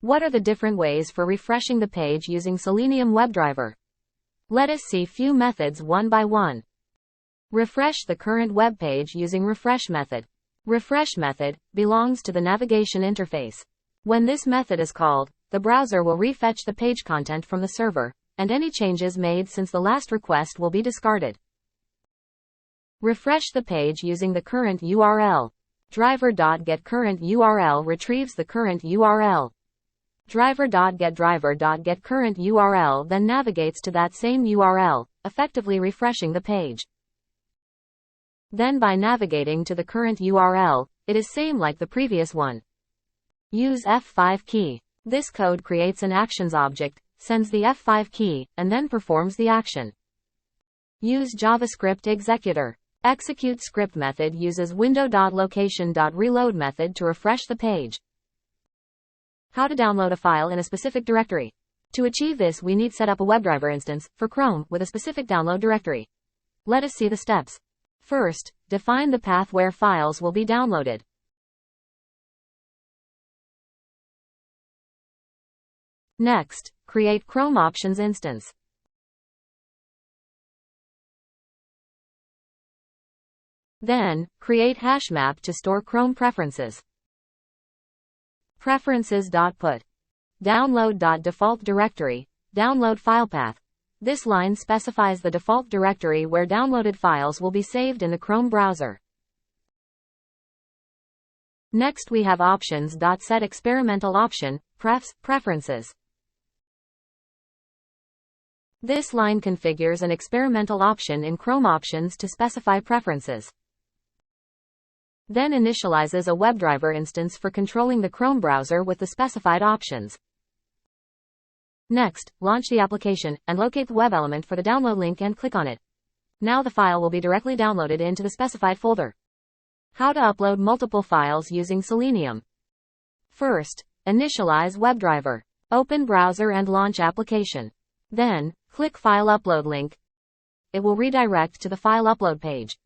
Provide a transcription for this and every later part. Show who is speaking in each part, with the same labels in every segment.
Speaker 1: What are the different ways for refreshing the page using Selenium WebDriver? Let us see few methods one by one. Refresh the current web page using refresh method. Refresh method belongs to the navigation interface. When this method is called, the browser will refetch the page content from the server, and any changes made since the last request will be discarded. Refresh the page using the current URL. Driver.getCurrentURL retrieves the current URL. Driver.getDriver.getCurrentURL then navigates to that same URL, effectively refreshing the page. Then by navigating to the current URL, it is same like the previous one. Use F5 key. This code creates an actions object, sends the F5 key, and then performs the action. Use JavaScript executor. Execute script method uses window.location.reload method to refresh the page. How to download a file in a specific directory. To achieve this, we need set up a WebDriver instance for Chrome with a specific download directory. Let us see the steps. First, define the path where files will be downloaded. Next, create Chrome Options instance. Then, create hash map to store Chrome preferences. Preferences.put. Download.default directory, download file path. This line specifies the default directory where downloaded files will be saved in the Chrome browser. Next we have options.set experimental option, preferences. This line configures an experimental option in Chrome options to specify preferences. Then initializes a WebDriver instance for controlling the Chrome browser with the specified options. Next, launch the application, and locate the web element for the download link and click on it. Now the file will be directly downloaded into the specified folder. How to upload multiple files using Selenium. First, initialize WebDriver. Open browser and launch application. Then, click File Upload link. It will redirect to the file upload page.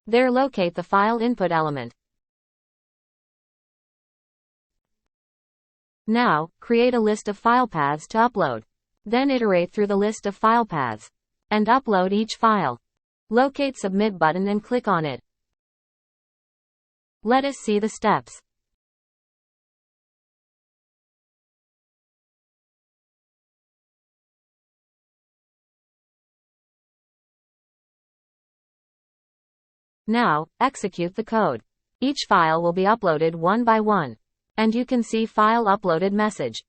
Speaker 1: There locate the file input element. Now, create a list of file paths to upload. Then iterate through the list of file paths. And upload each file. Locate Submit button and click on it. Let us see the steps. Now, execute the code. Each file will be uploaded one by one. And you can see file uploaded message.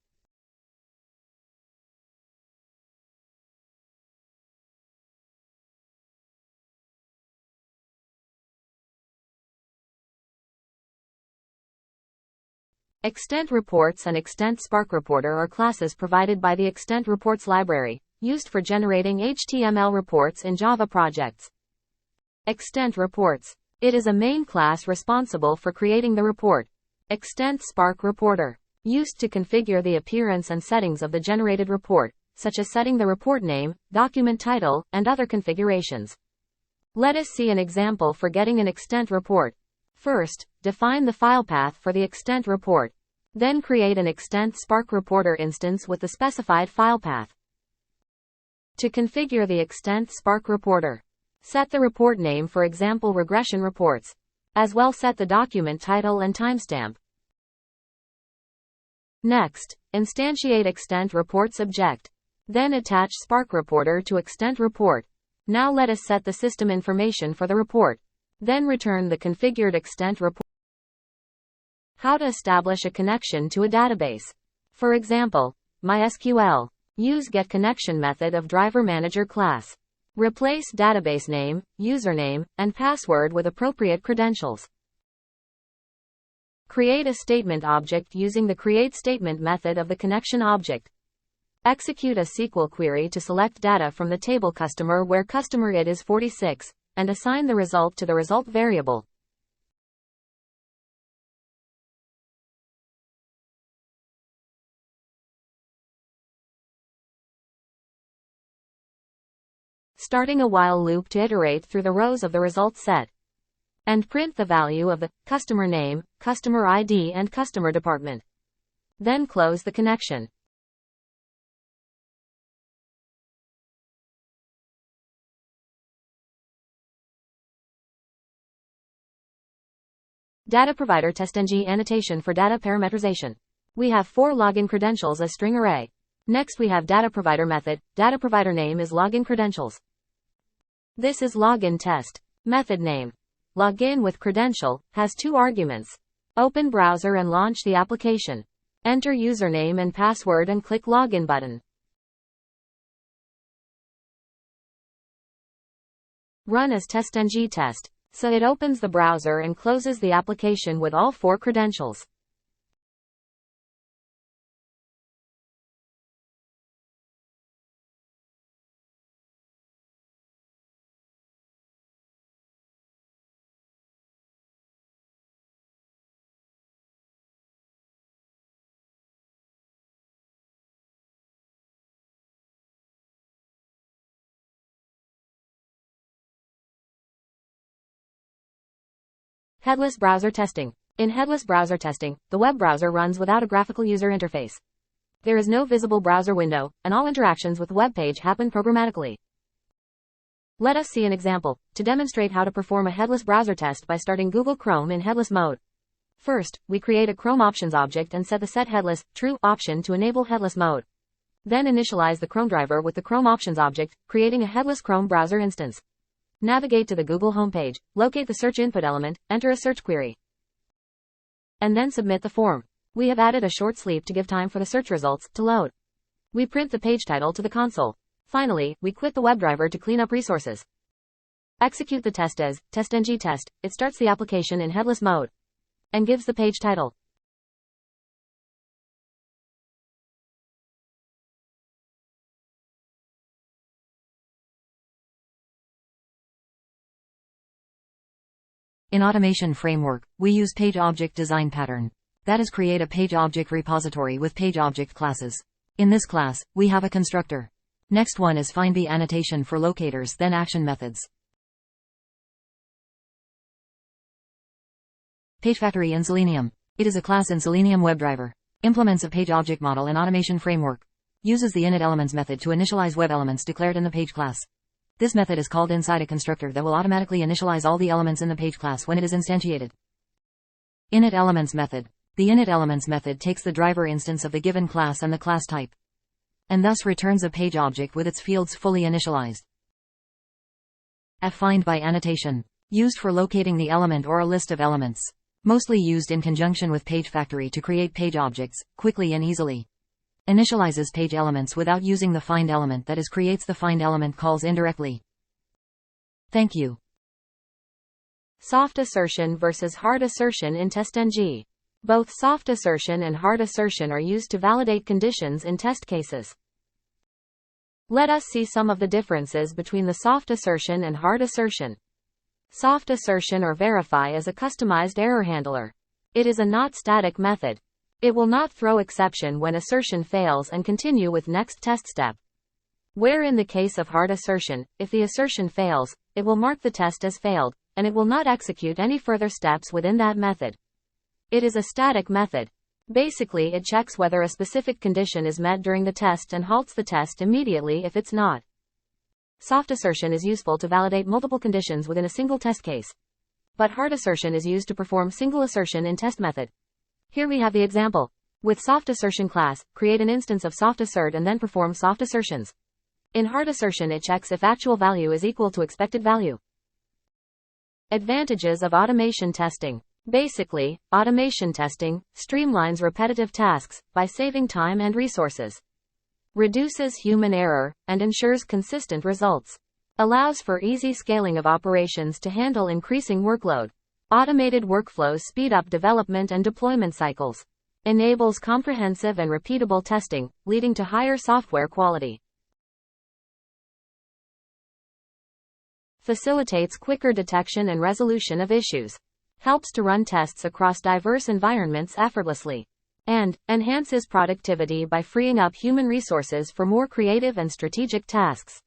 Speaker 1: ExtentReports and ExtentSpark are classes provided by the ExtentReports library, used for generating HTML reports in Java projects. ExtentReports. It is a main class responsible for creating the report. ExtentSpark used to configure the appearance and settings of the generated report, such as setting the report name, document title, and other configurations. Let us see an example for getting an ExtentReport. First, define the file path for the ExtentReport. Then create an ExtentSpark instance with the specified file path. To configure the ExtentSpark, set the report name, for example regression reports. As well set the document title and timestamp. Next, instantiate ExtentReports object. Then attach SparkReporter to ExtentReport. Now let us set the system information for the report. Then return the configured ExtentReport. How to establish a connection to a database. For example, MySQL. Use getConnection method of Driver Manager class. Replace database name, username, and password with appropriate credentials. Create a statement object using the createStatement method of the connection object. Execute a SQL query to select data from the table customer where customer ID is 46, and assign the result to the result variable. Starting a while loop to iterate through the rows of the result set. And print the value of the customer name, customer ID and customer department. Then close the connection. Data provider TestNG annotation for data parametrization. We have 4 login credentials as string array. Next we have data provider method. Data provider name is login credentials. This is login test. Method name. Login with credential has 2 arguments. Open browser and launch the application. Enter username and password and click login button. Run as TestNG test. So it opens the browser and closes the application with all 4 credentials. Headless browser testing. In headless browser testing, the web browser runs without a graphical user interface. There is no visible browser window, and all interactions with the web page happen programmatically. Let us see an example to demonstrate how to perform a headless browser test by starting Google Chrome in headless mode. First, we create a Chrome options object and set the Set Headless True option to enable headless mode. Then initialize the Chrome driver with the Chrome options object, creating a headless Chrome browser instance. Navigate to the Google homepage, locate the search input element, enter a search query, and then submit the form. We have added a short sleep to give time for the search results to load. We print the page title to the console. Finally, we quit the WebDriver to clean up resources. Execute the test as TestNG test. It starts the application in headless mode and gives the page title.
Speaker 2: In Automation Framework, we use Page Object Design Pattern. That is, create a Page Object repository with Page Object classes. In this class, we have a constructor. Next one is find the annotation for locators, then action methods. PageFactory in Selenium. It is a class in Selenium WebDriver. Implements a Page Object model in Automation Framework. Uses the initElements method to initialize web elements declared in the page class. This method is called inside a constructor that will automatically initialize all the elements in the page class when it is instantiated. initElements method. The initElements method takes the driver instance of the given class and the class type, and thus returns a page object with its fields fully initialized. Find by annotation. Used for locating the element or a list of elements. Mostly used in conjunction with PageFactory to create page objects, quickly and easily. Initializes page elements without using the find element, that is, creates the find element calls indirectly. Thank you.
Speaker 1: Soft assertion versus hard assertion in TestNG. Both soft assertion and hard assertion are used to validate conditions in test cases. Let us see some of the differences between the soft assertion and hard assertion. Soft assertion or verify is a customized error handler. It is a not static method. It will not throw exception when assertion fails and continue with next test step. Where in the case of hard assertion, if the assertion fails, it will mark the test as failed, and it will not execute any further steps within that method. It is a static method. Basically, it checks whether a specific condition is met during the test and halts the test immediately if it's not. Soft assertion is useful to validate multiple conditions within a single test case. But hard assertion is used to perform single assertion in test method. Here we have the example. With soft assertion class, create an instance of soft assert and then perform soft assertions. In hard assertion, it checks if actual value is equal to expected value. Advantages of automation testing. Basically, automation testing streamlines repetitive tasks by saving time and resources, reduces human error, and ensures consistent results. Allows for easy scaling of operations to handle increasing workload. Automated workflows speed up development and deployment cycles. Enables comprehensive and repeatable testing, leading to higher software quality. Facilitates quicker detection and resolution of issues. Helps to run tests across diverse environments effortlessly. And enhances productivity by freeing up human resources for more creative and strategic tasks.